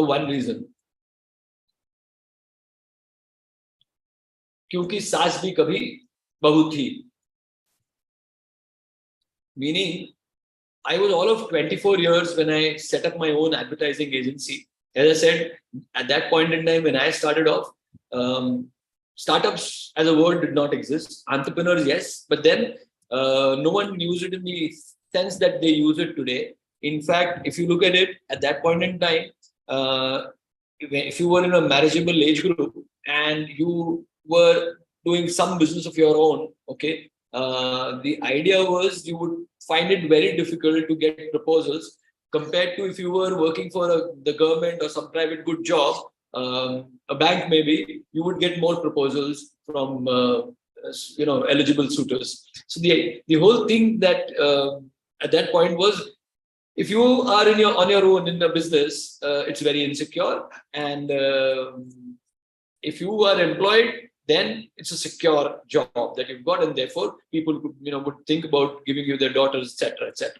one reason. क्योंकि सास भी कभी बहू थी. Meaning, I was all of 24 years when I set up my own advertising agency. As I said, at that point in time when I started off, startups as a word did not exist. Entrepreneurs, yes, but then no one used it in the sense that they use it today. In fact, if you look at it at that point in time, if you were in a marriageable age group and you were doing some business of your own, okay, the idea was you would find it very difficult to get proposals compared to if you were working for the government or some private good job, a bank maybe, you would get more proposals from eligible suitors. So the whole thing that at that point was, if you are on your own in the business, it's very insecure, and if you are employed, then it's a secure job that you've got, and therefore people would think about giving you their daughters, etc., etc.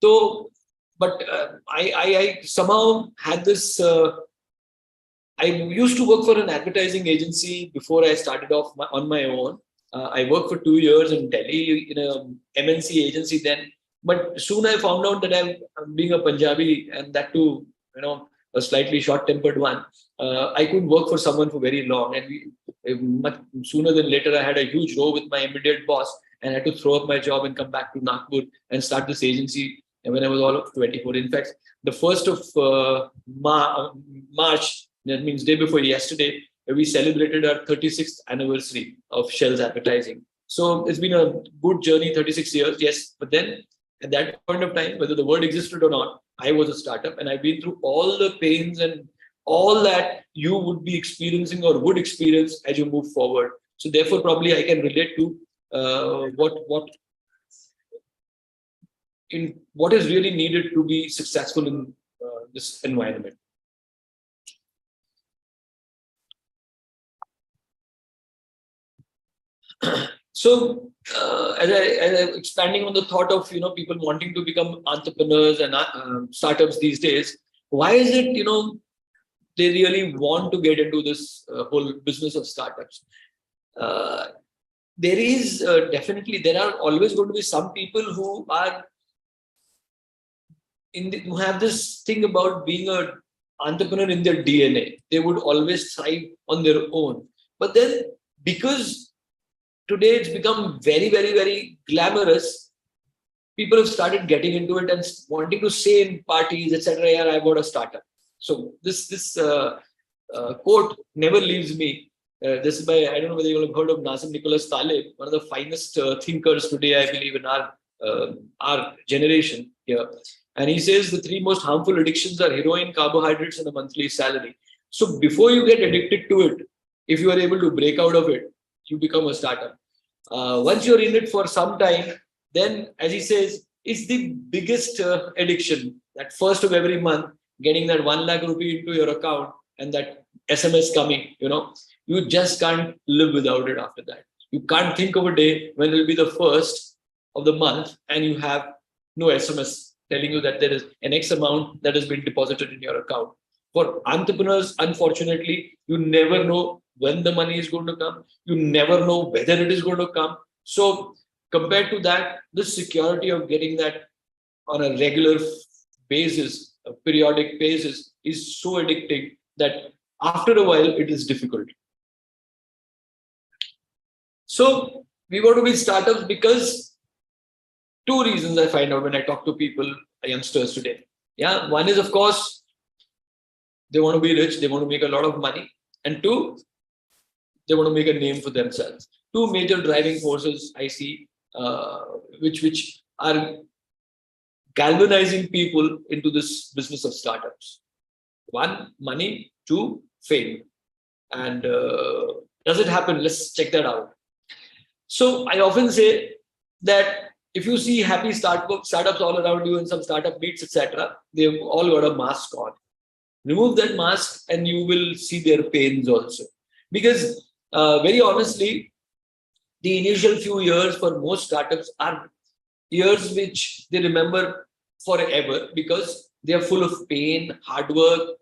So, but I somehow had this. I used to work for an advertising agency before I started off on my own. I worked for 2 years in Delhi in a MNC agency then. But soon I found out that I'm being a Punjabi, and that too, a slightly short-tempered one. I couldn't work for someone for very long, and much sooner than later, I had a huge row with my immediate boss, and I had to throw up my job and come back to Nagpur and start this agency. And when I was all of 24, in fact, the 1st of March, that means day before yesterday, we celebrated our 36th anniversary of Shell's advertising. So it's been a good journey, 36 years, yes, but then at that point of time, whether the word existed or not, I was a startup, and I've been through all the pains and all that you would be experiencing or would experience as you move forward. So therefore, probably I can relate to what is really needed to be successful in this environment. So, as I expanding on the thought of people wanting to become entrepreneurs and startups these days, why is it they really want to get into this whole business of startups? There is definitely there are always going to be some people who are who have this thing about being an entrepreneur in their DNA. They would always thrive on their own, but then because today it's become very, very, very glamorous, people have started getting into it and wanting to say in parties, etc., yeah, I bought a startup. So this quote never leaves me. This is by, I don't know whether you have heard of Nassim Nicholas Taleb, one of the finest thinkers today, I believe, in our generation here. And he says the 3 most harmful addictions are heroin, carbohydrates, and a monthly salary. So before you get addicted to it, if you are able to break out of it, you become a startup. Once you're in it for some time, then, as he says, it's the biggest addiction. That first of every month, getting that 1 lakh rupee into your account and that SMS coming, you just can't live without it after that. You can't think of a day when it will be the first of the month and you have no SMS telling you that there is an X amount that has been deposited in your account. For entrepreneurs, unfortunately, you never know when the money is going to come. You never know whether it is going to come. So compared to that, the security of getting that on a regular basis, a periodic basis, is so addicting that after a while, it is difficult. So we want to be startups because 2 reasons I find out when I talk to people, youngsters today. Yeah, one is, of course, they want to be rich, they want to make a lot of money. And 2, they want to make a name for themselves. 2 major driving forces I see, which are galvanizing people into this business of startups. 1, money. 2, fame. And does it happen? Let's check that out. So I often say that if you see happy startups all around you in some startup meets, etc., they've all got a mask on. Remove that mask and you will see their pains also. Because very honestly, the initial few years for most startups are years which they remember forever because they are full of pain, hard work,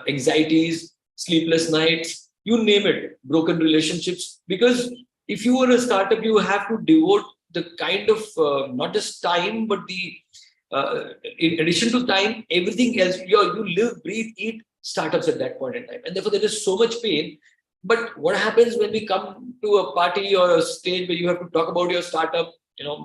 anxieties, sleepless nights, you name it, broken relationships. Because if you were a startup, you have to devote the kind of not just time, but the in addition to time, everything else. You live, breathe, eat startups at that point in time, and therefore there is so much pain. But what happens when we come to a party or a stage where you have to talk about your startup?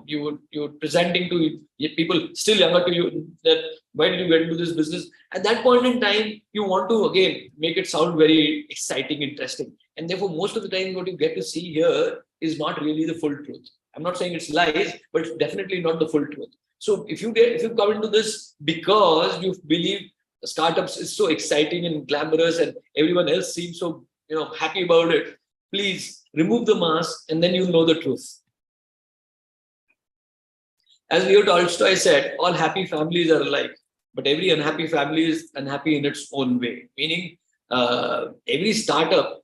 You're presenting to people still younger to you that why did you get into this business? At that point in time, you want to again make it sound very exciting, interesting, and therefore most of the time what you get to see here is not really the full truth. I'm not saying it's lies, but it's definitely not the full truth. So if you come into this because you believe startups is so exciting and glamorous and everyone else seems so happy about it, please remove the mask and then you know the truth. As Leo Tolstoy said, all happy families are alike, but every unhappy family is unhappy in its own way. Meaning, every startup,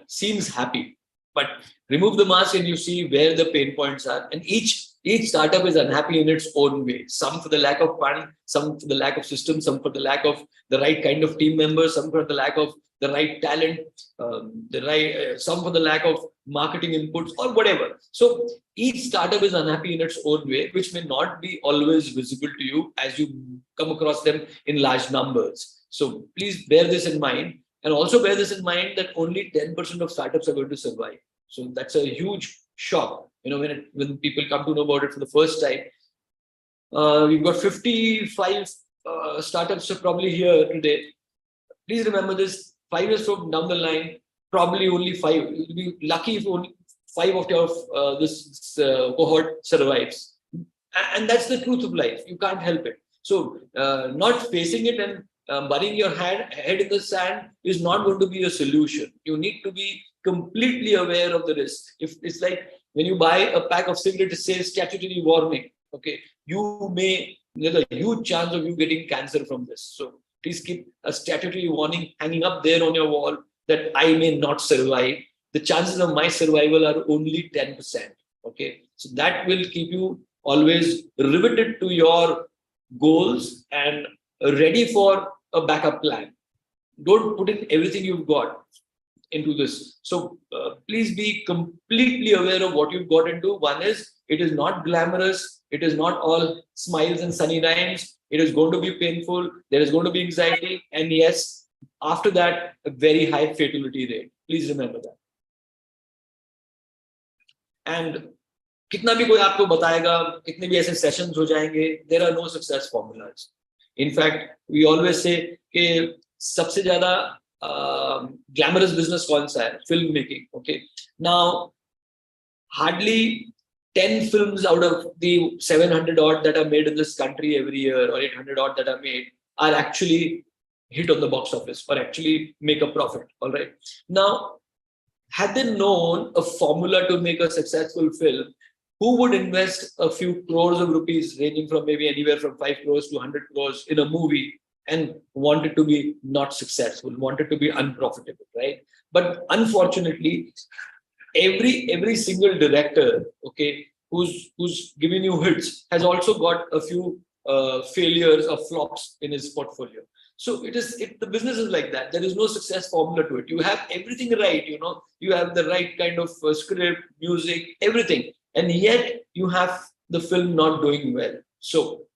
seems happy, but remove the mask and you see where the pain points are. And each startup is unhappy in its own way. Some for the lack of fund, some for the lack of system, some for the lack of the right kind of team members, some for the lack of the right talent, some for the lack of marketing inputs or whatever. So each startup is unhappy in its own way, which may not be always visible to you as you come across them in large numbers. So please bear this in mind, and also bear this in mind that only 10% of startups are going to survive. So that's a huge shock. When people come to know about it for the first time. We've got 55 startups probably here today. Please remember this. 5 years from down the line, probably only 5. You'll be lucky if only 5 of your this cohort survives. And that's the truth of life. You can't help it. So not facing it and burying your head in the sand is not going to be a solution. You need to be completely aware of the risk. If it's like when you buy a pack of cigarettes, it says statutory warning. Okay, there's a huge chance of you getting cancer from this. So please keep a statutory warning hanging up there on your wall that I may not survive. The chances of my survival are only 10%. Okay, so that will keep you always riveted to your goals and ready for a backup plan. Don't put in everything you've got into this. So please be completely aware of what you've got into. One is, it is not glamorous. It is not all smiles and sunny rhymes. It is going to be painful. There is going to be anxiety. And yes, after that, a very high fatality rate. Please remember that. And कितना भी कोई आपको बताएगा, कितने भी ऐसे sessions हो जाएंगे, there are no success formulas. In fact, we always say कि सबसे ज़्यादा glamorous business कौन सा है? Film making. Okay. Now, hardly 10 films out of the 700 odd that are made in this country every year, or 800 odd that are made, are actually hit on the box office or actually make a profit. All right. Now, had they known a formula to make a successful film, who would invest a few crores of rupees, ranging from maybe anywhere from 5 crores to 100 crores in a movie, and want it to be not successful, want it to be unprofitable, right? But unfortunately, every single director, okay, who's giving you hits has also got a few failures or flops in his portfolio. So the business is like that. There is no success formula to it. You have everything right, you have the right kind of script, music, everything, and yet you have the film not doing well. So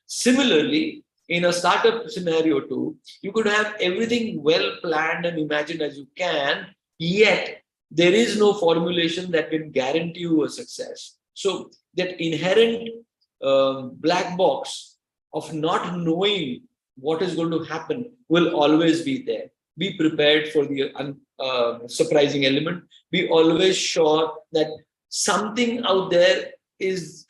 similarly, in a startup scenario too, you could have everything well planned and imagined as you can, yet there is no formulation that can guarantee you a success. So that inherent black box of not knowing what is going to happen will always be there. Be prepared for the surprising element. Be always sure that something out there is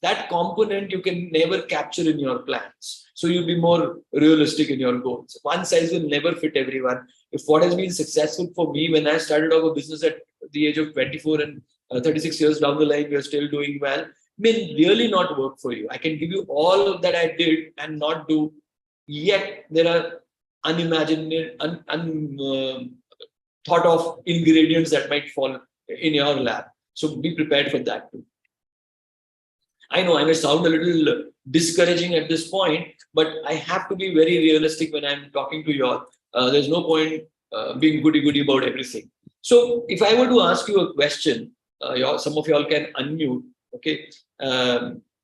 that component you can never capture in your plans. So you'll be more realistic in your goals. One size will never fit everyone. If what has been successful for me when I started off a business at the age of 24 and 36 years down the line, we are still doing well, may really not work for you. I can give you all that I did and not do, yet there are unimagined, thought of ingredients that might fall in your lap. So be prepared for that too. I know I may sound a little discouraging at this point, but I have to be very realistic when I'm talking to you all. There's no point being goody-goody about everything. So if I were to ask you a question, some of y'all can unmute, okay?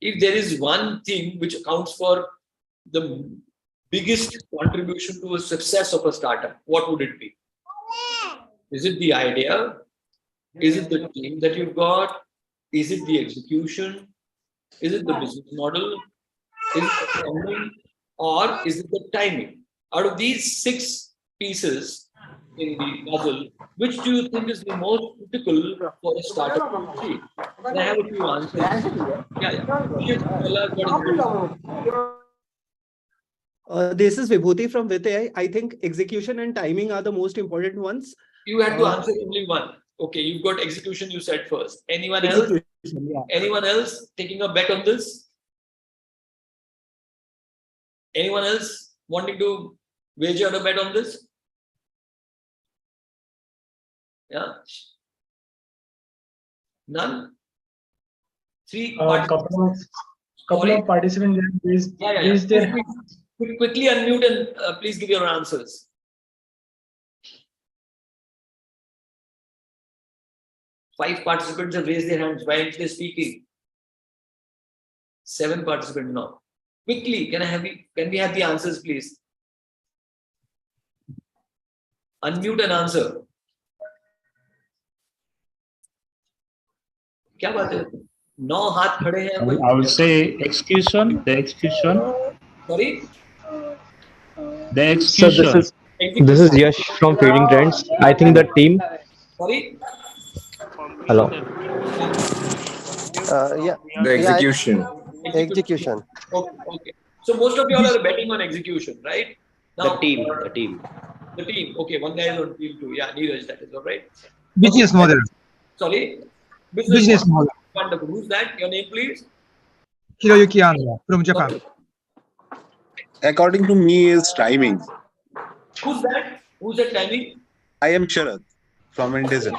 If there is one thing which accounts for the biggest contribution to a success of a startup, what would it be? Is it the idea? Is it the team that you've got? Is it the execution? Is it the business model? Is it the funding? Or is it the timing? Out of these 6 pieces in the puzzle, which do you think is the most critical for a startup to achieve? And I have a few answers. Yeah. This is Vibhuti from With I think execution and timing are the most important ones. You had to answer only one. Okay, you've got execution, you said first. Anyone else? Yeah. Anyone else taking a bet on this? Anyone else wanting to wager a bet on this? Yeah. None? 3 couple of participants raised their hands. Quickly unmute and please give your answers. Five participants have raised their hands. Why aren't they speaking? 7 participants now. Quickly, can we have the answers, please? Unmute and answer. क्या बात है? 9 हाथ खड़े हैं. I will say execution. The execution. Sorry. The execution. So this is Yash from Feeding Trends. I think the team. Sorry. Hello. The execution. Execution. Okay. So most of you all are betting on execution, right? Now, The team. The team. Okay, one guy is on team 2. Yeah, Neeraj, that is all right. Business model. Sorry. Business model. Wonderful. Who's that? Your name, please. Hiroyuki Ando from Japan. According to me, is timing. Who's that? Who's that timing? I am Sharad from Indizen.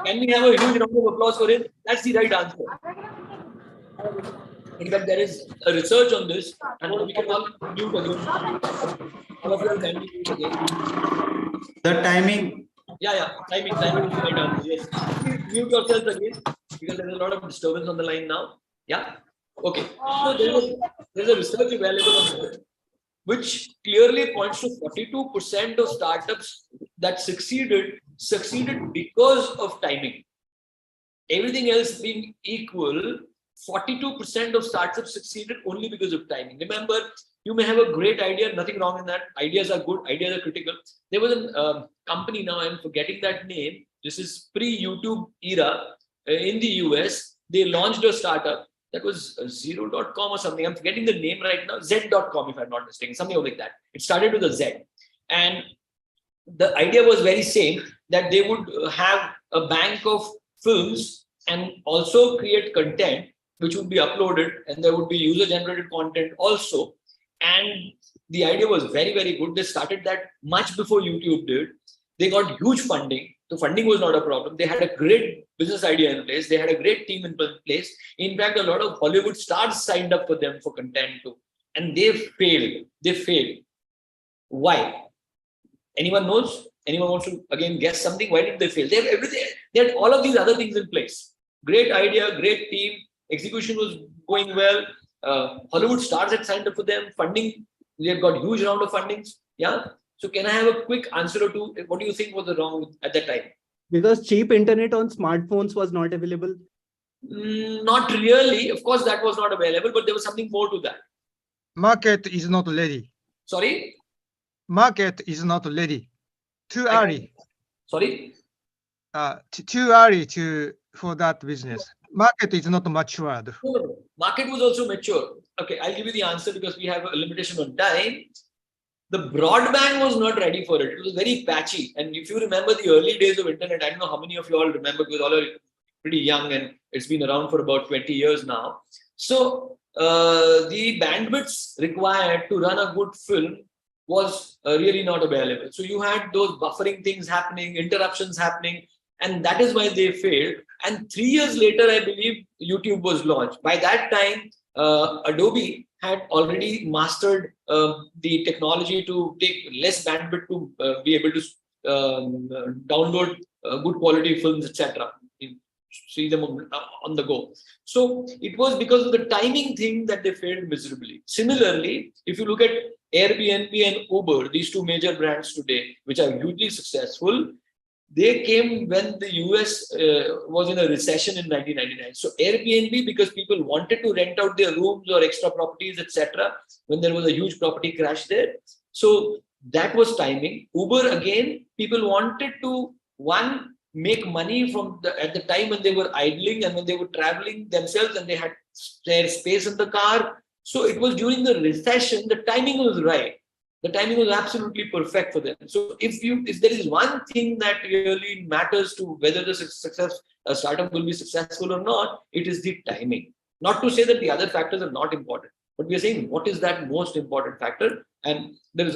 Can we have a huge round of applause for him? That's the right answer. In fact, there is a research on this, and we can all mute again. All of you are kindly mute again. The timing. Yeah. Timing is the right answer. Yes. Please mute yourselves again because there is a lot of disturbance on the line now. Yeah. Okay. So there's a research available on this, which clearly points to 42% of startups that succeeded because of timing. Everything else being equal, 42% of startups succeeded only because of timing. Remember, you may have a great idea, nothing wrong in that. Ideas are good, ideas are critical. There was a company, now I'm forgetting that name. This is pre-YouTube era in the US. They launched a startup that was zero.com or something. I'm forgetting the name right now. Z.com, if I'm not mistaken, something like that. It started with a Z. And the idea was very same, that they would have a bank of films and also create content which would be uploaded, and there would be user-generated content also. And the idea was very, very good. They started that much before YouTube did. They got huge funding. The funding was not a problem. They had a great business idea in place. They had a great team in place. In fact, a lot of Hollywood stars signed up for them for content too. And they failed. Why? Anyone knows? Anyone wants to again guess something? Why did they fail? They have everything. They had all of these other things in place. Great idea, great team. Execution was going well. Hollywood stars had signed up for them. Funding, they had got huge round of fundings. Yeah. So can I have a quick answer or two? What do you think was wrong at that time? Because cheap internet on smartphones was not available. Not really. Of course, that was not available, but there was something more to that. Market is not ready. Sorry? Market is not ready. Too early. Sorry? Too early for that business. Market is not matured. No. Market was also mature. Okay, I'll give you the answer because we have a limitation on time. The broadband was not ready for it. It was very patchy. And if you remember the early days of internet, I don't know how many of you all remember because all are pretty young and it's been around for about 20 years now. So the bandwidths required to run a good film was really not available. So you had those buffering things happening, interruptions happening, and that is why they failed. And 3 years later, I believe YouTube was launched. By that time, Adobe had already mastered the technology to take less bandwidth to be able to download good quality films, etc. See them on the go. So it was because of the timing thing that they failed miserably. Similarly, if you look at Airbnb and Uber, these two major brands today, which are hugely successful, they came when the US was in a recession in 1999. So Airbnb, because people wanted to rent out their rooms or extra properties, etc., when there was a huge property crash there. So that was timing. Uber, again, people wanted to, one, make money from at the time when they were idling and when they were traveling themselves and they had their space in the car. So it was during the recession, the timing was right. The timing was absolutely perfect for them. So if there is one thing that really matters to whether the startup will be successful or not, it is the timing. Not to say that the other factors are not important, but we are saying what is that most important factor. And there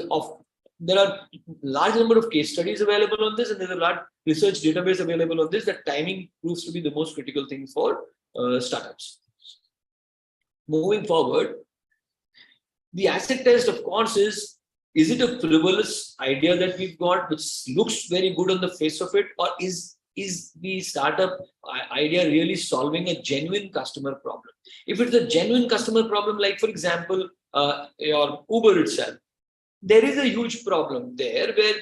are large number of case studies available on this, and there's a large research database available on this, that timing proves to be the most critical thing for startups. Moving forward, the acid test, of course, is it a frivolous idea that we've got, which looks very good on the face of it, or is the startup idea really solving a genuine customer problem? If it's a genuine customer problem, like for example, your Uber itself, there is a huge problem there where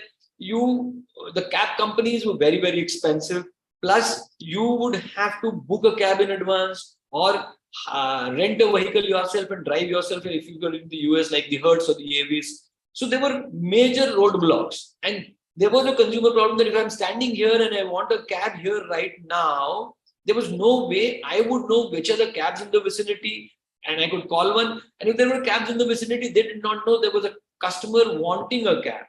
the cab companies were very, very expensive. Plus, you would have to book a cab in advance or rent a vehicle yourself and drive yourself if you go in the US, like the Hertz or the AVs. So there were major roadblocks. And there was a consumer problem that if I'm standing here and I want a cab here right now, there was no way I would know which are the cabs in the vicinity, and I could call one. And if there were cabs in the vicinity, they did not know there was a customer wanting a cab.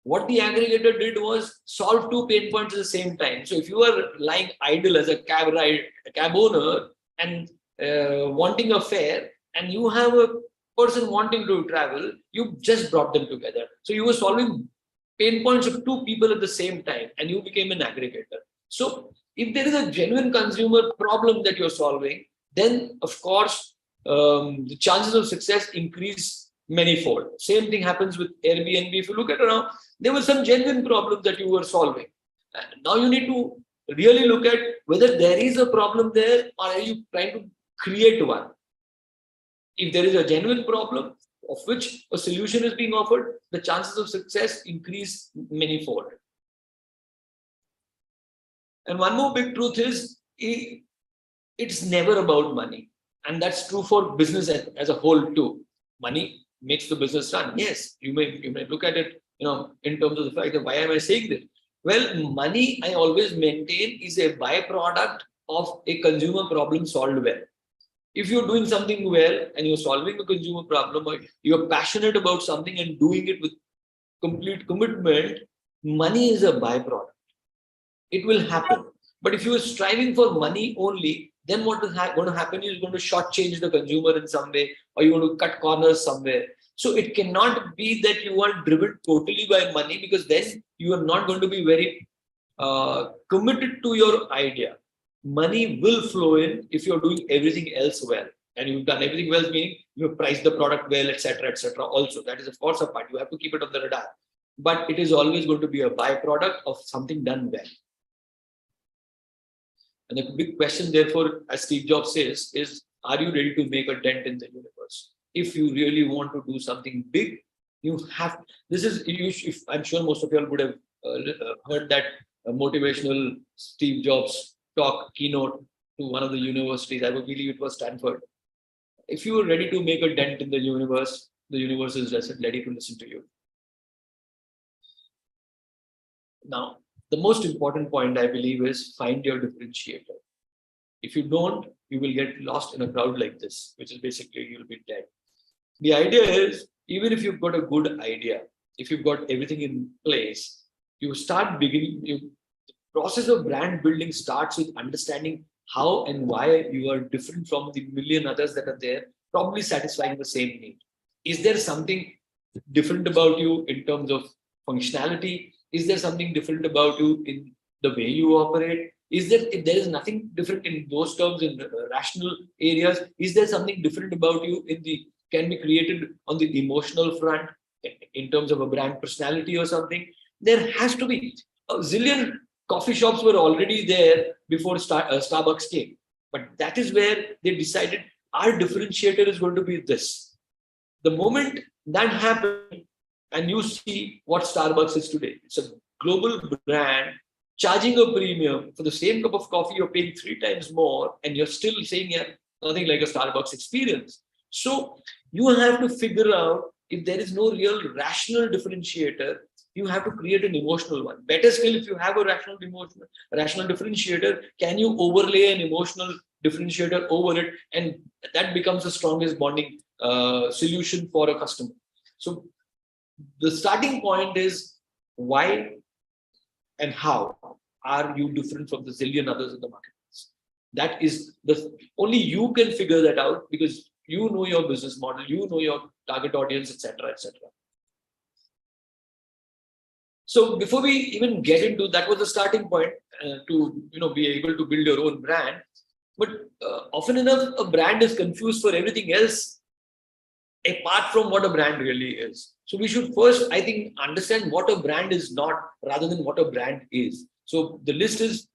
What the aggregator did was solve two pain points at the same time. So if you are lying idle as a cab owner and wanting a fare, and you have a person wanting to travel, you just brought them together. So you were solving pain points of two people at the same time, and you became an aggregator. So if there is a genuine consumer problem that you're solving, then of course the chances of success increase manyfold. Same thing happens with Airbnb. If you look at around, there was some genuine problem that you were solving. And now you need to really look at whether there is a problem there, or are you trying to create one. If there is a genuine problem of which a solution is being offered, the chances of success increase manyfold. And one more big truth is, it's never about money. And that's true for business as a whole too. Money makes the business run. Yes, you may look at it, in terms of the fact that why am I saying this? Well, money, I always maintain, is a byproduct of a consumer problem solved well. If you're doing something well and you're solving a consumer problem, or you're passionate about something and doing it with complete commitment, money is a byproduct. It will happen. But if you are striving for money only, then what is going to happen is you're going to shortchange the consumer in some way, or you're going to cut corners somewhere. So it cannot be that you are driven totally by money, because then you are not going to be very committed to your idea. Money will flow in if you're doing everything else well, and you've done everything well, meaning you've priced the product well, etc., etc. Also, that is of course a part. You have to keep it on the radar, but it is always going to be a byproduct of something done well. And the big question, therefore, as Steve Jobs says, is: are you ready to make a dent in the universe? If you really want to do something big, you have. I'm sure most of you all would have heard that motivational Steve Jobs keynote to one of the universities. I would believe it was Stanford. If you are ready to make a dent in the universe is ready to listen to you. Now, the most important point, I believe, is find your differentiator. If you don't, you will get lost in a crowd like this, which is basically you'll be dead. The idea is, even if you've got a good idea, if you've got everything in place, you start beginning. The process of brand building starts with understanding how and why you are different from the million others that are there, probably satisfying the same need. Is there something different about you in terms of functionality? Is there something different about you in the way you operate? If there is nothing different in those terms in rational areas, is there something different about you in the can be created on the emotional front in terms of a brand personality or something. There has to be a zillion coffee shops were already there before Starbucks came. But that is where they decided our differentiator is going to be this. The moment that happened, and you see what Starbucks is today, it's a global brand charging a premium for the same cup of coffee, you're paying 3 times more, and you're still saying, yeah, nothing like a Starbucks experience. So you have to figure out if there is no real rational differentiator, you have to create an emotional one. Better still, if you have a rational differentiator, can you overlay an emotional differentiator over it, and that becomes the strongest bonding solution for a customer. So the starting point is why and how are you different from the zillion others in the marketplace? That is only you can figure that out, because you know your business model, you know your target audience, etc., etc. So before we even get into that, was the starting point to be able to build your own brand. But often enough, a brand is confused for everything else apart from what a brand really is. So we should first, I think, understand what a brand is not rather than what a brand is. So the list is,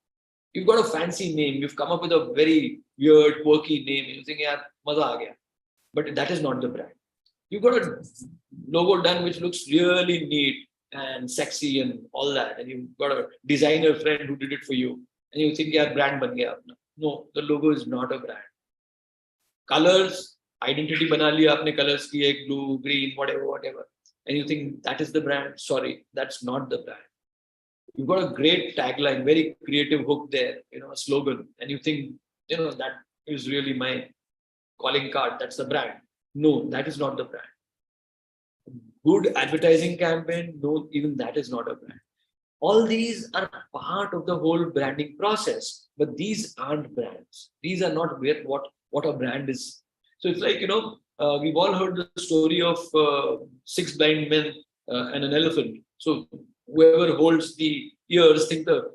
you've got a fancy name, you've come up with a very weird, quirky name, you think, yeah, maza aa gaya. But that is not the brand. You've got a logo done which looks really neat and sexy and all that, and you've got a designer friend who did it for you, and you think, yeah, brand ban gaya. No, the logo is not a brand. Colors, identity bana liya apne colors ki, blue, green, whatever, and you think that is the brand. Sorry, that's not the brand. You've got a great tagline, very creative hook there, a slogan, and you think, that is really my calling card. That's the brand. No, that is not the brand. Good advertising campaign, no, even that is not a brand. All these are part of the whole branding process, but these aren't brands. These are not what a brand is. So it's like, we've all heard the story of 6 blind men and an elephant. So whoever holds the ears think the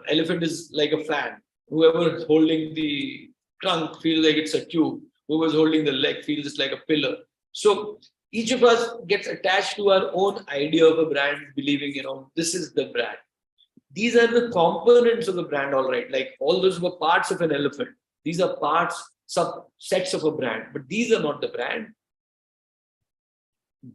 elephant is like a fan. Whoever is holding the trunk feels like it's a tube. Whoever's holding the leg feels it's like a pillar. So each of us gets attached to our own idea of a brand, believing, this is the brand. These are the components of the brand, all right. Like all those were parts of an elephant. These are parts, subsets of a brand, but these are not the brand.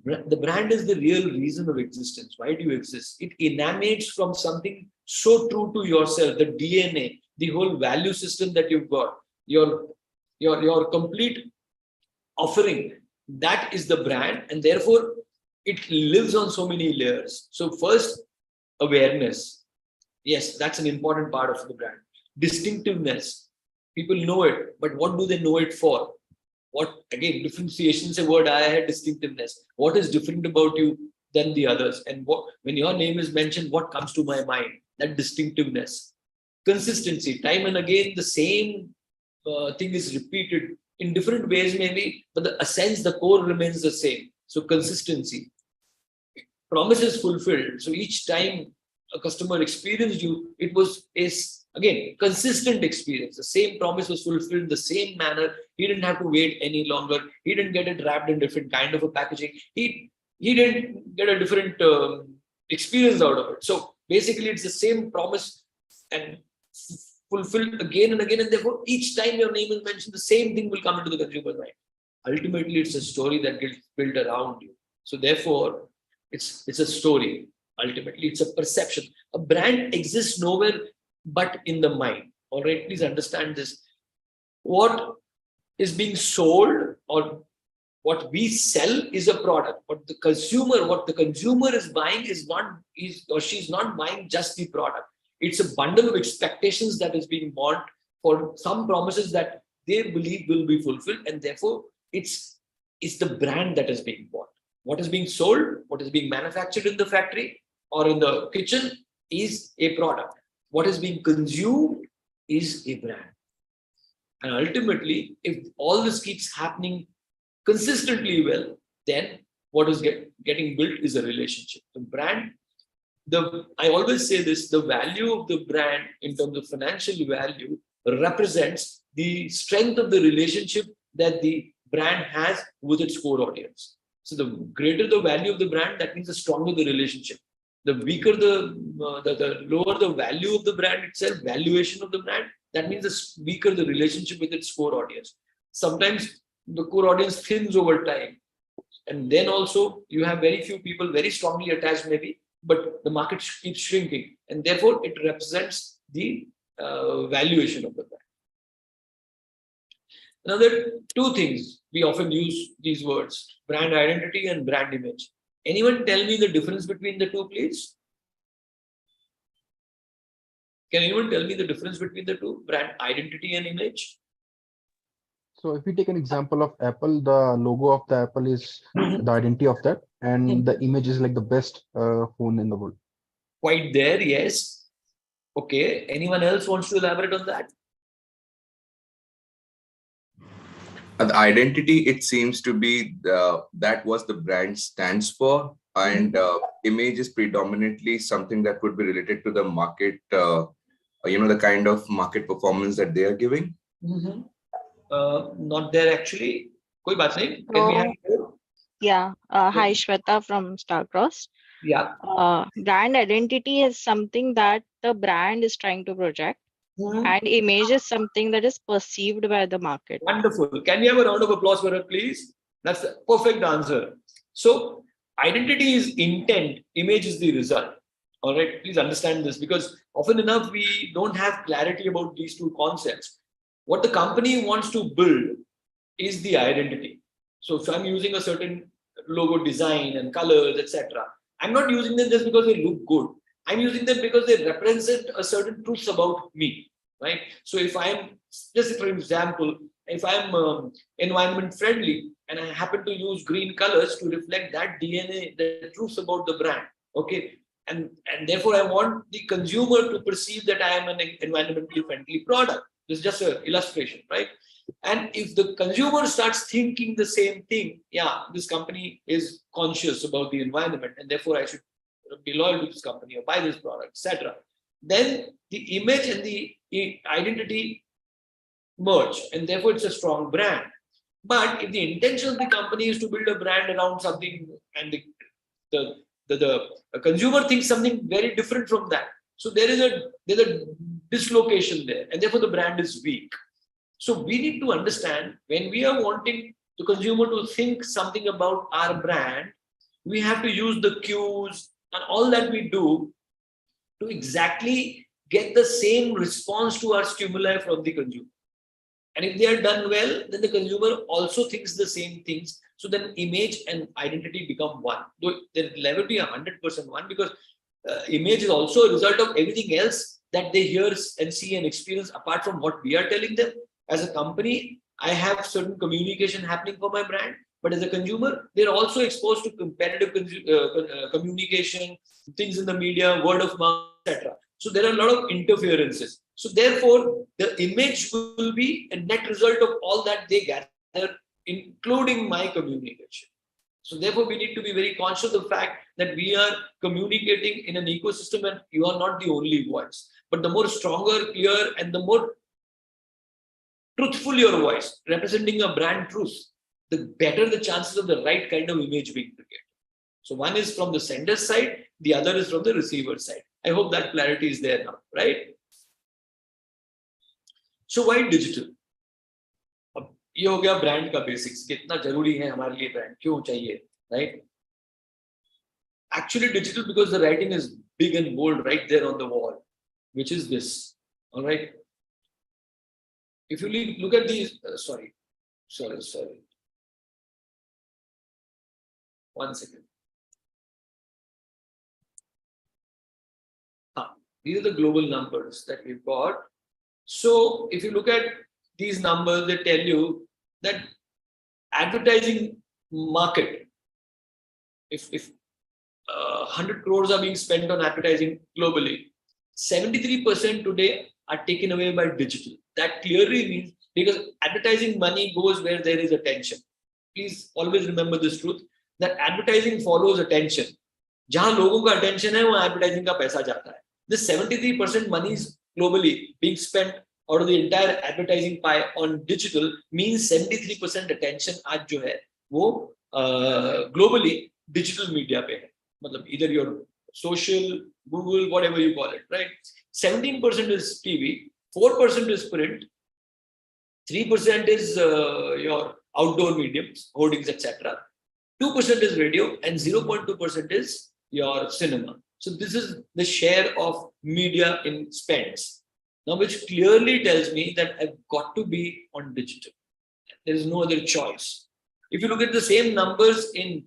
The brand is the real reason of existence. Why do you exist? It emanates from something so true to yourself, the DNA, the whole value system that you've got, your complete offering. That is the brand, and therefore it lives on so many layers. So first, awareness. Yes, that's an important part of the brand. Distinctiveness. People know it, but what do they know it for? What, again, differentiation is a word I had, distinctiveness. What is different about you than the others? And when your name is mentioned, what comes to my mind? That distinctiveness. Consistency. Time and again, the same thing is repeated in different ways maybe, but the essence, the core remains the same. So consistency. Promises fulfilled. So each time a customer experienced you, it was again consistent experience. The same promise was fulfilled in the same manner. He didn't have to wait any longer. He didn't get it wrapped in different kind of a packaging. He didn't get a different experience out of it. So basically it's the same promise and fulfilled again and again, and therefore each time your name is mentioned, the same thing will come into the consumer's mind. Ultimately, it's a story that gets built around you. So therefore, it's a story. Ultimately, it's a perception. A brand exists nowhere but in the mind. All right, please understand this. What is being sold or what we sell is a product. What the consumer is buying is she's not buying just the product. It's a bundle of expectations that is being bought for some promises that they believe will be fulfilled, and therefore it's the brand that is being bought. What is being sold, what is being manufactured in the factory or in the kitchen is a product. What is being consumed is a brand. And ultimately, if all this keeps happening consistently well, then what is getting built is a relationship. The brand, I always say this, the value of the brand in terms of financial value represents the strength of the relationship that the brand has with its core audience. So the greater the value of the brand, that means the stronger the relationship. The weaker the lower the value of the brand itself, valuation of the brand, that means the weaker the relationship with its core audience. Sometimes the core audience thins over time. And then also you have very few people very strongly attached maybe, but the market keeps shrinking. And therefore it represents the valuation of the brand. Another two things, we often use these words, brand identity and brand image. Anyone tell me the difference between the two, please? Can anyone tell me the difference between the two, brand identity and image? So if we take an example of Apple, the logo of the Apple is the identity of that, and the image is like the best phone in the world. Quite there, yes. Okay. Anyone else wants to elaborate on that? The identity, it seems to be that what the brand stands for, and image is predominantly something that would be related to the market, the kind of market performance that they are giving. Not there actually. Koi baat nahi. Can we have? Yeah. Hi, Shweta from Starcross. Yeah. Brand identity is something that the brand is trying to project, and image is something that is perceived by the market. Wonderful. Can we have a round of applause for her, please? That's the perfect answer. So identity is intent, image is the result. All right. Please understand this, because often enough we don't have clarity about these two concepts. What the company wants to build is the identity. So if I'm using a certain logo design and colors, etc., I'm not using them just because they look good. I'm using them because they represent a certain truth about me, right? So if I'm, just for example, if I'm environment friendly and I happen to use green colors to reflect that DNA, the truth about the brand, okay? And therefore I want the consumer to perceive that I am an environmentally friendly product. This is just an illustration, right? And if the consumer starts thinking the same thing, yeah, this company is conscious about the environment and therefore I should be loyal to this company or buy this product, etc. Then the image and the identity merge, and therefore it's a strong brand. But if the intention of the company is to build a brand around something and the consumer thinks something very different from that, so there's a dislocation there, and therefore the brand is weak. So we need to understand, when we are wanting the consumer to think something about our brand, we have to use the cues and all that we do to exactly get the same response to our stimuli from the consumer. And if they are done well, then the consumer also thinks the same things. So then image and identity become one. Though there will never be 100% one, because image is also a result of everything else that they hear and see and experience apart from what we are telling them. As a company, I have certain communication happening for my brand, but as a consumer, they're also exposed to competitive communication, things in the media, word of mouth, etc. So there are a lot of interferences. So therefore, the image will be a net result of all that they gather, including my communication. So therefore, we need to be very conscious of the fact that we are communicating in an ecosystem and you are not the only voice. But the more stronger, clear, and the more truthful your voice, representing a brand truth, the better the chances of the right kind of image being created. So one is from the sender's side, the other is from the receiver's side. I hope that clarity is there now, right? So why digital? अब ये हो गया brand का basics, कितना जरूरी है हमारे लिए brand, क्यों चाहिए, right? Actually digital because the writing is big and bold right there on the wall, which is this, all right? If you look at these, sorry. 1 second. These are the global numbers that we've got. So if you look at these numbers, they tell you that advertising market, if 100 crores are being spent on advertising globally, 73% today are taken away by digital. That clearly means, because advertising money goes where there is attention. Please always remember this truth, that advertising follows attention. Jahan logon ka attention hai, wahan advertising ka paisa jata hai. This 73% money is globally being spent out of the entire advertising pie on digital means 73% attention आज जो है वो globally digital media पे है. मतलब either your social, Google, whatever you call it, right? 17% is TV, 4% is print, 3% is your outdoor mediums, hoardings, etc. 2% is radio, and 0.2% is your cinema. So this is the share of media in spends. Now, which clearly tells me that I've got to be on digital. There is no other choice. If you look at the same numbers in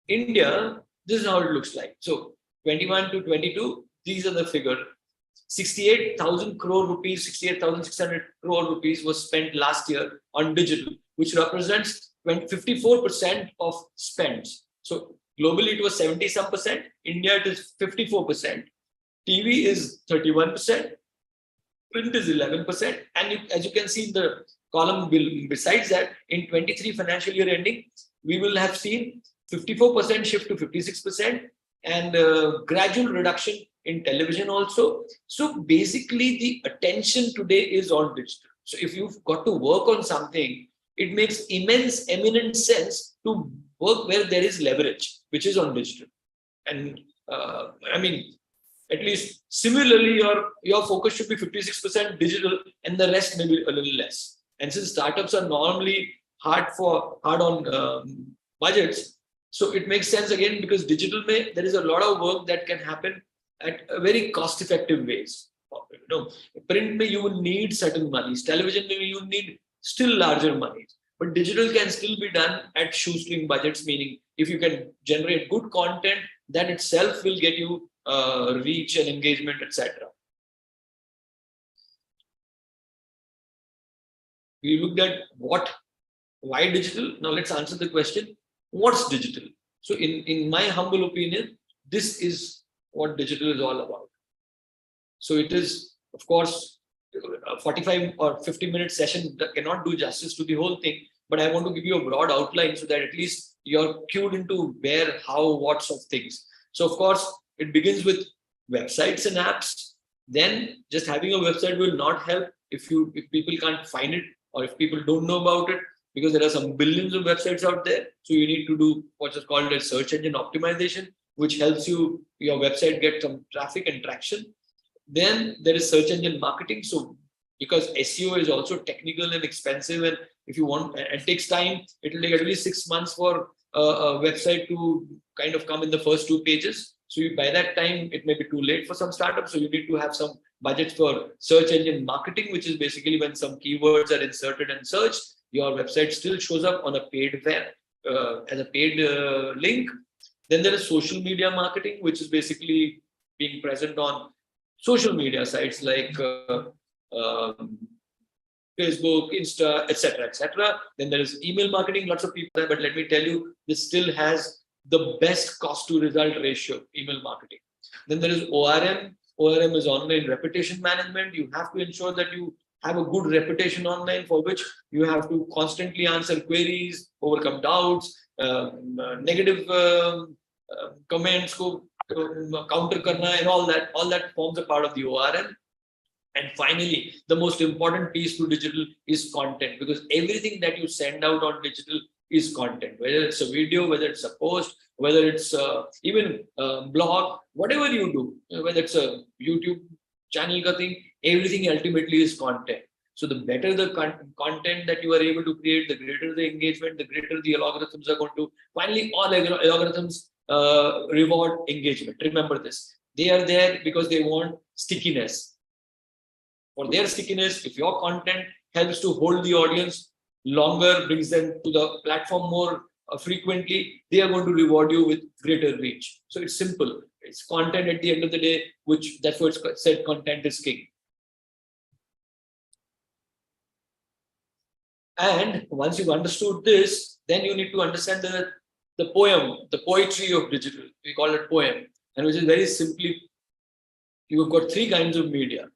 India, this is how it looks like. So 21 to 22, these are the figure. 68,000 crore rupees, 68,600 crore rupees was spent last year on digital, which represents 54% of spends. So globally it was 70 some percent. India it is 54%. TV is 31%. Print is 11%. And as you can see in the column besides that, in 23 financial year ending, we will have seen 54% shift to 56% and gradual reduction in television also. So basically the attention today is on digital. So if you've got to work on something, it makes eminent sense to work where there is leverage, which is on digital. And I mean, at least similarly, your focus should be 56% digital and the rest maybe a little less. And since startups are normally hard on budgets, so it makes sense again because digital there is a lot of work that can happen at a very cost-effective ways. You know, print you will need certain monies, television you need still larger monies, but digital can still be done at shoestring budgets. Meaning, if you can generate good content, that itself will get you reach and engagement, etc. We looked at why digital. Now let's answer the question: what's digital? So in my humble opinion, this is what digital is all about. So it is, of course, a 45 or 50-minute session that cannot do justice to the whole thing, but I want to give you a broad outline so that at least you're cued into where, how, what's of things. So of course, it begins with websites and apps. Then just having a website will not help if people can't find it or if people don't know about it, because there are some billions of websites out there. So you need to do what's called a search engine optimization, which helps your website get some traffic and traction. Then there is search engine marketing. So because SEO is also technical and expensive, and if you want, it takes time, it will take at least 6 months for a website to kind of come in the first 2 pages. So by that time, it may be too late for some startups. So you need to have some budget for search engine marketing, which is basically when some keywords are inserted and searched, your website still shows up on a paid as a paid link. Then there is social media marketing, which is basically being present on social media sites like Facebook, Insta, etc., etc. Then there is email marketing, lots of people there, but let me tell you, this still has the best cost to result ratio, email marketing. Then there is ORM. ORM is online reputation management. You have to ensure that you have a good reputation online, for which you have to constantly answer queries, overcome doubts, negative comments, counter karna, and all that forms a part of the ORM. And finally, the most important piece to digital is content, because everything that you send out on digital is content, whether it's a video, whether it's a post, whether it's even a blog, whatever you do, whether it's a YouTube channel thing, everything ultimately is content. So the better the content that you are able to create, the greater the engagement, the greater the algorithms are going to. Finally, all algorithms reward engagement. Remember this. They are there because they want stickiness. For their stickiness, if your content helps to hold the audience longer, brings them to the platform more frequently, they are going to reward you with greater reach. So it's simple. It's content at the end of the day, which that's what it's said, content is king. And once you've understood this, then you need to understand the poetry of digital. We call it poem, and which is very simply, you've got 3 kinds of media: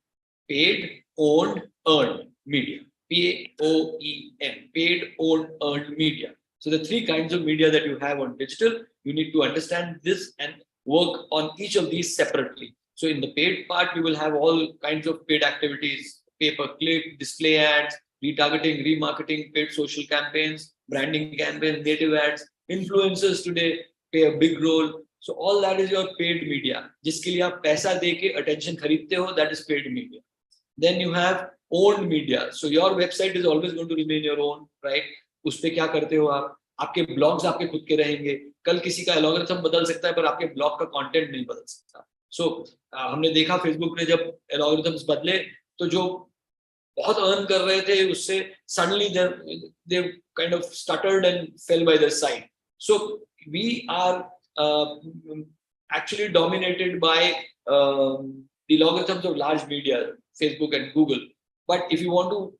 paid, owned, earned media. POEM, paid, owned, earned media. So the 3 kinds of media that you have on digital, you need to understand this and work on each of these separately. So in the paid part, you will have all kinds of paid activities, pay-per-click, display ads, retargeting, remarketing, paid social campaigns, branding campaigns, native ads. Influencers today play a big role. So all that is your paid media. जिसके लिए आप पैसा देके attention खरीदते हो, that is paid media. Then you have owned media. So your website is always going to remain your own, right? उस पे क्या करते हो आप? आपके ब्लॉग्स आपके खुद के रहेंगे. कल किसी का एल्गोरिथम बदल सकता है, पर आपके ब्लॉग का कंटेंट नहीं बदल सकता. So हमने देखा फेसबुक ने जब एल्गोरिथम्स बदले, तो जो बहुत अर्न कर रहे थे उससे suddenly they kind of stuttered and fell by the side. So we are actually dominated by the logarithms of large media, Facebook and Google. But if you want to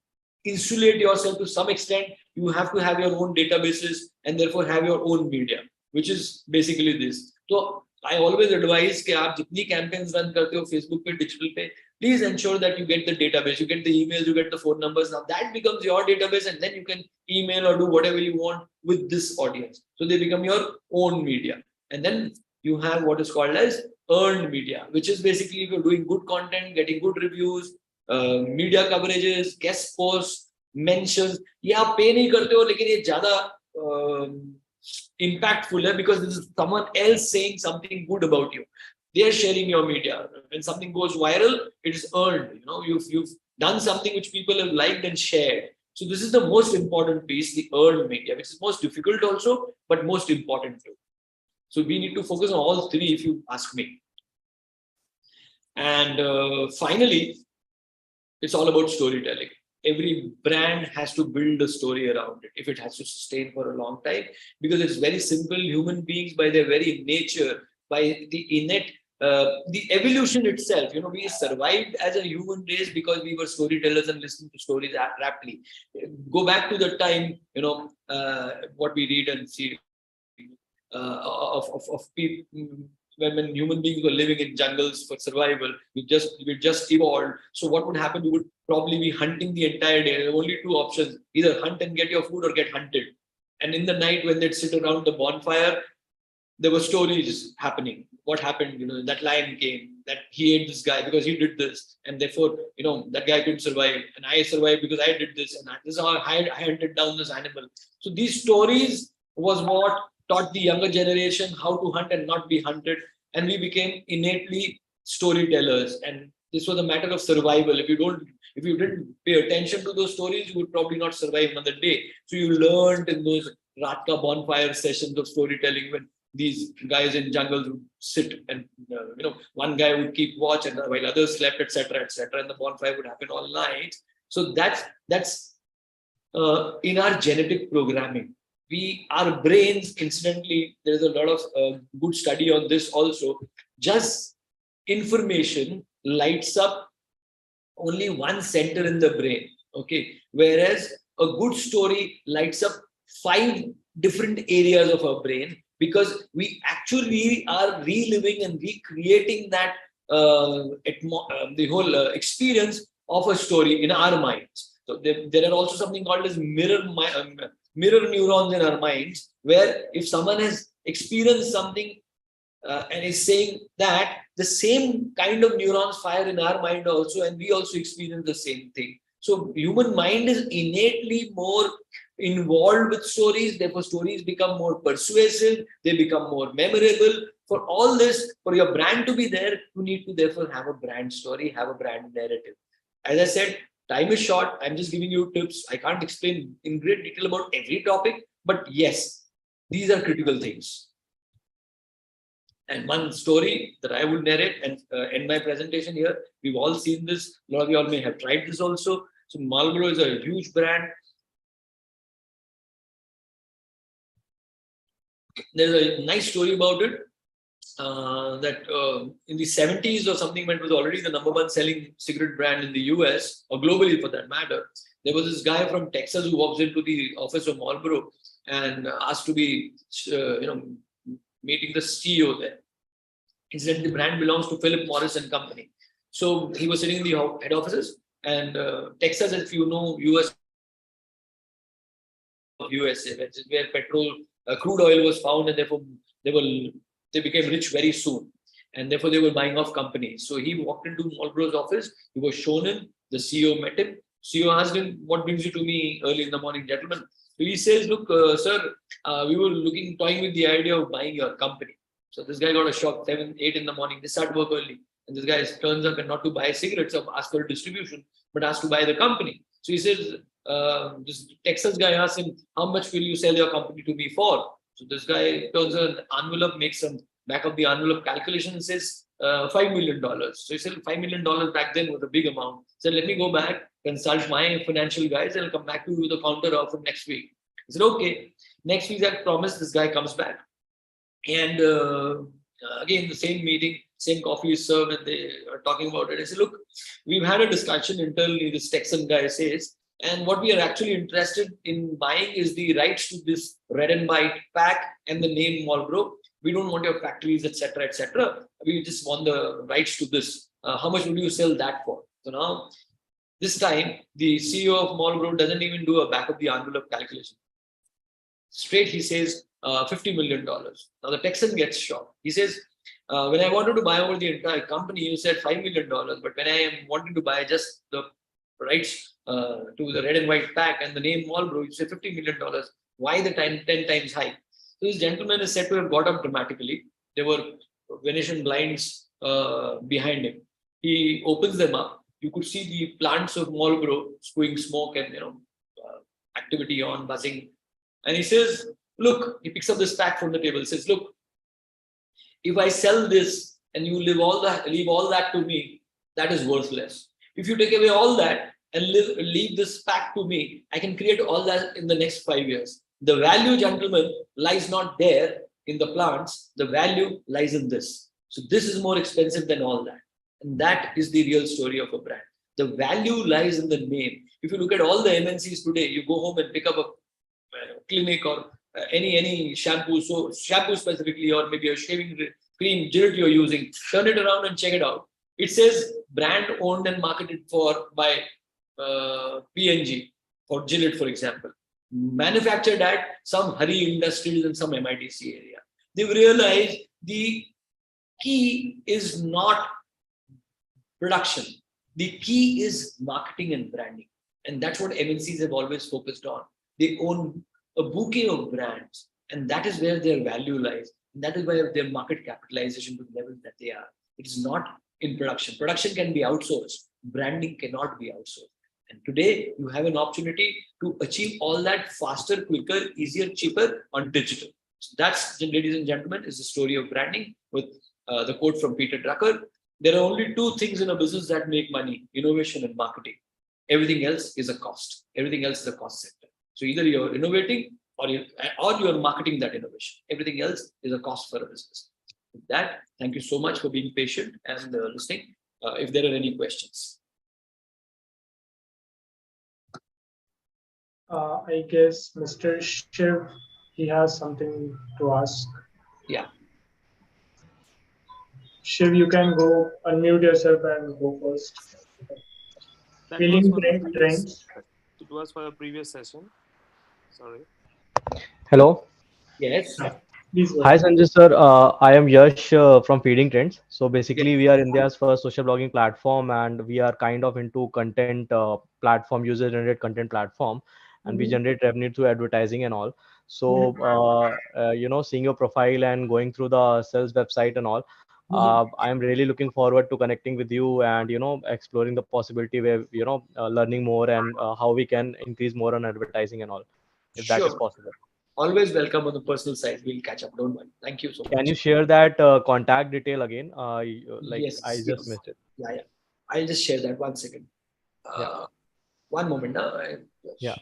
insulate yourself to some extent, you have to have your own databases and therefore have your own media, which is basically this. So I always advise कि आप जितनी campaigns run करते हो Facebook पे, digital पे, please ensure that you get the database, you get the emails, you get the phone numbers. Now that becomes your database, and then you can email or do whatever you want with this audience. So they become your own media. And then you have what is called as earned media, which is basically if you're doing good content, getting good reviews, media coverages, guest posts, mentions. ये आप pay नहीं करते हो, लेकिन ये ज़्यादा impactful है because this is someone else saying something good about you. They are sharing your media. When something goes viral, it is earned. You know, you've done something which people have liked and shared. So this is the most important piece, the earned media, which is most difficult also, but most important too. So we need to focus on all three, if you ask me. And finally, it's all about storytelling. Every brand has to build a story around it if it has to sustain for a long time, because it's very simple. Human beings, by their very nature, by the innate, the evolution itself, you know, we survived as a human race because we were storytellers and listened to stories rapidly. Go back to the time, you know, what we read and see of people. When human beings were living in jungles for survival, we just evolved. So what would happen? We would probably be hunting the entire day. There were only two options: either hunt and get your food, or get hunted. And in the night, when they'd sit around the bonfire, there were stories happening. What happened? You know, that lion came, that he ate this guy because he did this, and therefore, you know, that guy couldn't survive, and I survived because I did this, and this is how I hunted down this animal. So these stories was what taught the younger generation how to hunt and not be hunted, and we became innately storytellers. And this was a matter of survival. If you didn't pay attention to those stories, you would probably not survive another day. So you learned in those Ratka bonfire sessions of storytelling, when these guys in jungles would sit and you know, one guy would keep watch and while others slept, etc., and the bonfire would happen all night. So that's in our genetic programming. Our brains, incidentally, there's a lot of good study on this also. Just information lights up only one center in the brain, okay? Whereas a good story lights up 5 different areas of our brain, because we actually are reliving and recreating that the whole experience of a story in our minds. So there are also something called as mirror neurons in our minds, where if someone has experienced something and is saying that, the same kind of neurons fire in our mind also, and we also experience the same thing. So human mind is innately more involved with stories. Therefore, stories become more persuasive. They become more memorable. For all this, for your brand to be there, you need to therefore have a brand story, have a brand narrative. As I said, time is short. I'm just giving you tips. I can't explain in great detail about every topic, but yes, these are critical things. And one story that I will narrate and end my presentation here. We've all seen this. A lot of you all may have tried this also. So Marlboro is a huge brand. There's a nice story about it. That in the 70s or something, when it was already the #1 selling cigarette brand in the US, or globally for that matter, there was this guy from Texas who walks into the office of Marlboro and asked to be, meeting the CEO there. He said the brand belongs to Philip Morris and Company. So he was sitting in the head offices, and Texas, if you know, USA, which is where petrol, crude oil was found, and therefore they became rich very soon. and therefore they were buying off companies. So he walked into Marlboro's office. He was shown in. The CEO met him. CEO asked him, "What brings you to me early in the morning, gentlemen?" So he says, "Look, sir, we were toying with the idea of buying your company." So this guy got a shock. 7, 8 in the morning. They start work early, and this guy turns up and not to buy cigarettes or ask for distribution, but asked to buy the company. So he says, this Texas guy asks him, "How much will you sell your company to me for?" So this guy turns an envelope, makes some back of the envelope calculation and says, $5 million. So he said $5 million back then was a big amount. So let me go back, consult my financial guys, and I'll come back to you with a counter offer next week. He said, okay. Next week, I promised, this guy comes back. And again, the same meeting, same coffee is served, and they are talking about it. I said, look, we've had a discussion internally, this Texan guy says, and what we are actually interested in buying is the rights to this red and white pack and the name Marlboro. We don't want your factories, etc., etc. We just want the rights to this. How much would you sell that for? So now, this time, the CEO of Marlboro doesn't even do a back of the envelope calculation. Straight, he says, $50 million. Now, the Texan gets shocked. He says, when I wanted to buy over the entire company, you said $5 million. But when I am wanting to buy just the rights to the red and white pack and the name Marlboro, you say $50 million. Why the 10 times high? So this gentleman is said to have got up dramatically. There were Venetian blinds behind him. He opens them up. You could see the plants of Marlboro spewing smoke and activity on, buzzing. And he says, look, he picks up this pack from the table. He says, look, if I sell this and you leave all that to me, that is worthless. If you take away all that and leave this pack to me, I can create all that in the next 5 years. The value, gentlemen, lies not there in the plants. The value lies in this. So this is more expensive than all that. And that is the real story of a brand. The value lies in the name. If you look at all the MNCs today, you go home and pick up a clinic or any shampoo, so shampoo specifically, or maybe a shaving cream, Gillette you're using, turn it around and check it out. It says brand owned and marketed by P&G, for Gillette, for example. Manufactured at some Hari Industries in some MITC area. They've realized the key is not production. The key is marketing and branding. And that's what MNCs have always focused on. They own a bouquet of brands, and that is where their value lies. And that is why their market capitalization to the level that they are. It is not in production. Production can be outsourced. Branding cannot be outsourced. And today you have an opportunity to achieve all that faster, quicker, easier, cheaper on digital. So that's, ladies and gentlemen, is the story of branding with the quote from Peter Drucker. There are only two things in a business that make money: innovation and marketing. Everything else is a cost. Everything else is a cost center. So either you're innovating or you're marketing that innovation. Everything else is a cost for a business. With that, thank you so much for being patient and listening. If there are any questions. I guess Mr. Shiv, he has something to ask. Yeah. Shiv, you can go unmute yourself and go first. Feeling trends. It was for the previous session. Sorry. Hello. Yes. Hi, Sanjay sir. I am Yash from Feeding Trends. So basically, we are India's first social blogging platform, and we are kind of into content platform, user-generated content platform, and we generate revenue through advertising and all. So, seeing your profile and going through the sales website and all, I am really looking forward to connecting with you and exploring the possibility where learning more and how we can increase more on advertising and all, if that is possible. Always welcome on the personal side. We'll catch up. Don't worry. Thank you so much. Can you share that contact detail again? Yes, I just missed it. Yeah. I'll just share that. 1 second. One moment now. Yeah.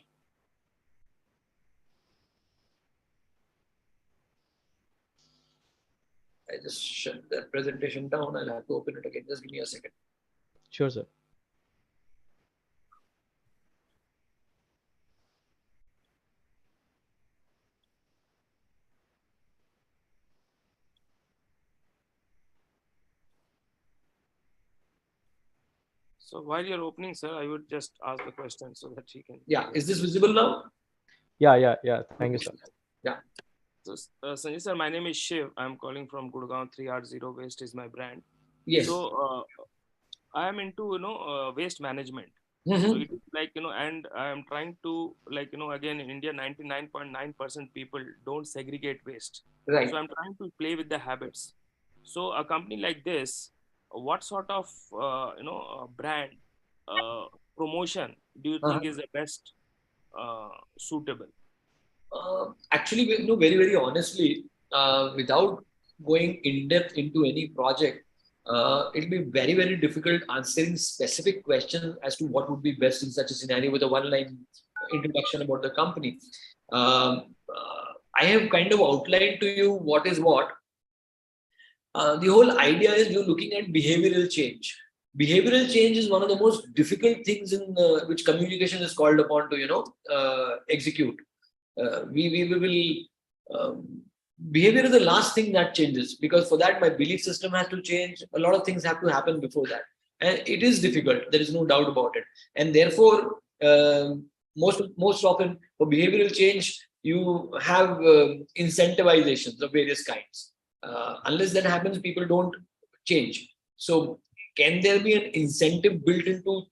I just shut that presentation down. I'll have to open it again. Just give me a second. Sure, sir. So while you're opening, sir, I would just ask the question so that he can. Yeah. Is this visible now? Yeah. Thank you, sir. Yeah. So, Sanjay sir, my name is Shiv. I'm calling from Gurgaon. 3R Zero Waste is my brand. Yes. So I am into waste management. Mhm. So it is like and I am trying to again in India 99.9% people don't segregate waste. Right. So I'm trying to play with the habits. So a company like this, what sort of brand promotion do you think is the best suitable? Actually, very, very honestly, without going in depth into any project, it'll be very, very difficult answering specific questions as to what would be best in such a scenario with a one-line introduction about the company. I have kind of outlined to you what is what. The whole idea is you're looking at behavioral change. Behavioral change is one of the most difficult things in which communication is called upon to execute. We will behavior is the last thing that changes, because for that my belief system has to change. A lot of things have to happen before that, and it is difficult. There is no doubt about it, and therefore most often for behavioral change you have incentivizations of various kinds. Unless that happens, people don't change. So can there be an incentive built into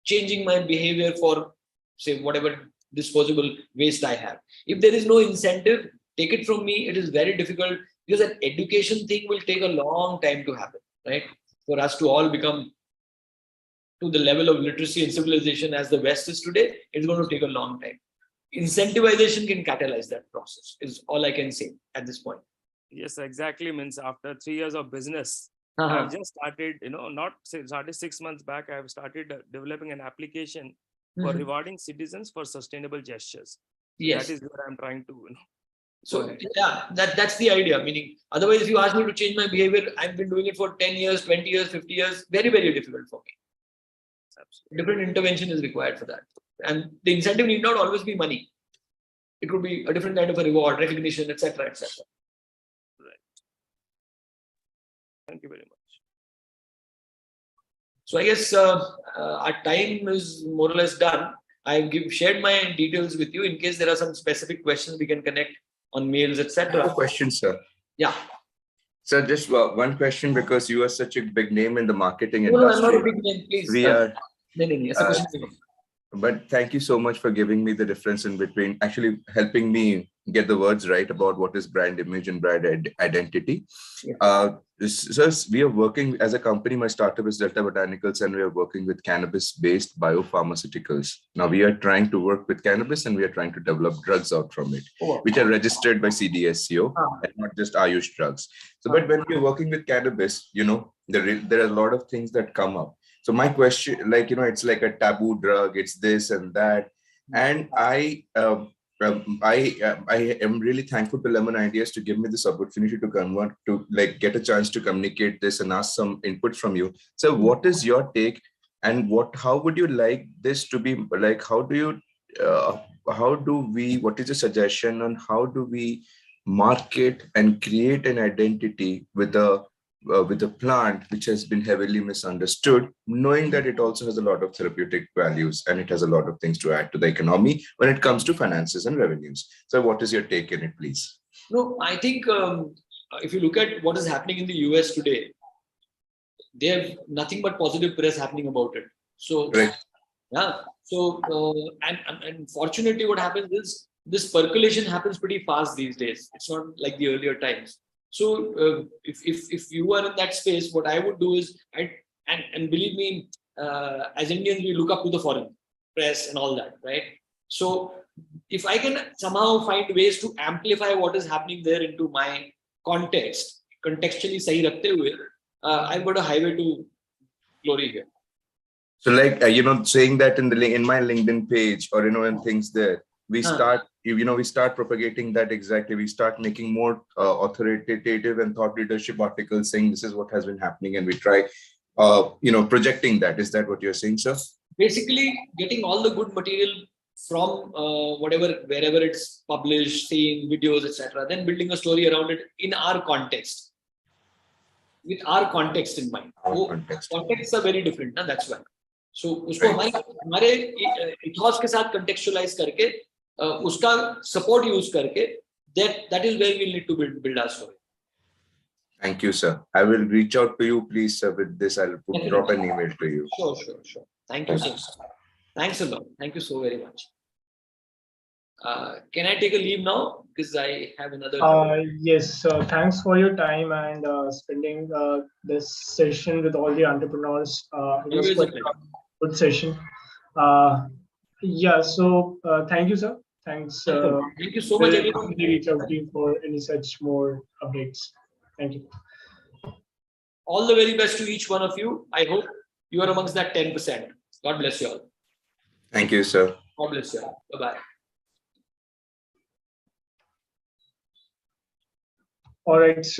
changing my behavior for, say, whatever disposable waste I have? If there is no incentive, take it from me, it is very difficult, because an education thing will take a long time to happen, right? For us to all become to the level of literacy and civilization as the West is today, it's going to take a long time. Incentivization can catalyze that process, is all I can say at this point. Yes, exactly. Means after 3 years of business, I've just started, started 6 months back. I've started developing an application for rewarding citizens for sustainable gestures. Yes. That is where I'm trying to, So yeah, that's the idea. Meaning, otherwise, if you ask me to change my behavior, I've been doing it for 10 years, 20 years, 50 years. Very, very difficult for me. Absolutely. Different intervention is required for that. And the incentive need not always be money. It could be a different kind of a reward, recognition, etc., etc. Right. Thank you very much. So I guess our time is more or less done. I've shared my details with you. In case there are some specific questions, we can connect on mails, etc. I have a question, sir. Yeah. Sir, just one question, because you are such a big name in the marketing No, industry. I'm not a big name, please. We are. But thank you so much for giving me the difference in between, actually helping me get the words right about what is brand image and brand identity. Yeah. So we are working as a company. My startup is Delta Botanicals, and we are working with cannabis-based biopharmaceuticals. Now we are trying to work with cannabis, and we are trying to develop drugs out from it, which are registered by CDSCO and not just Ayush drugs. So, but when we're working with cannabis, there are a lot of things that come up. So my question, it's like a taboo drug, it's this and that. And I am really thankful to Lemon Ideas to give me this opportunity to get a chance to communicate this and ask some input from you. So what is your take, and how would you like this to be? Like, what is the suggestion on how do we market and create an identity with a plant which has been heavily misunderstood, knowing that it also has a lot of therapeutic values and it has a lot of things to add to the economy when it comes to finances and revenues. So what is your take in it, please? No, I think if you look at what is happening in the US today, they have nothing but positive press happening about it. So, right. Yeah. So, and fortunately, what happens is this percolation happens pretty fast these days. It's not like the earlier times. So if you are in that space, what I would do is, and believe me, as Indians, we look up to the foreign press and all that, right? So if I can somehow find ways to amplify what is happening there into my context, contextually sahi rakhte hue, I've got a highway to glory here. So saying that in my LinkedIn page, or, and things there, we start propagating that exactly. We start making more authoritative and thought leadership articles saying this is what has been happening, and we try, projecting that. Is that what you're saying, sir? Basically, getting all the good material from wherever it's published, seen, videos, etc. Then building a story around it in our context, with our context in mind. Contexts are very different, na? That's why. So उसको हमारे ethos के साथ contextualize करके उसका support use करके that is where we need to build our story. Thank you, sir. I will reach out to you, please, sir. With this, I'll drop an email to you. Sure. Thank you, sir. Thanks a lot. Thank you so very much. Can I take a leave now? Because I have another. Yes, thanks for your time and spending this session with all the entrepreneurs. It was quite a good session. Yeah, so thank you, sir. Thanks. Thank you so much, We'll everyone. reach out to you for any such more updates. Thank you. All the very best to each one of you. I hope you are amongst that 10%. God bless you all. Thank you, sir. God bless you all. Bye-bye. All right. So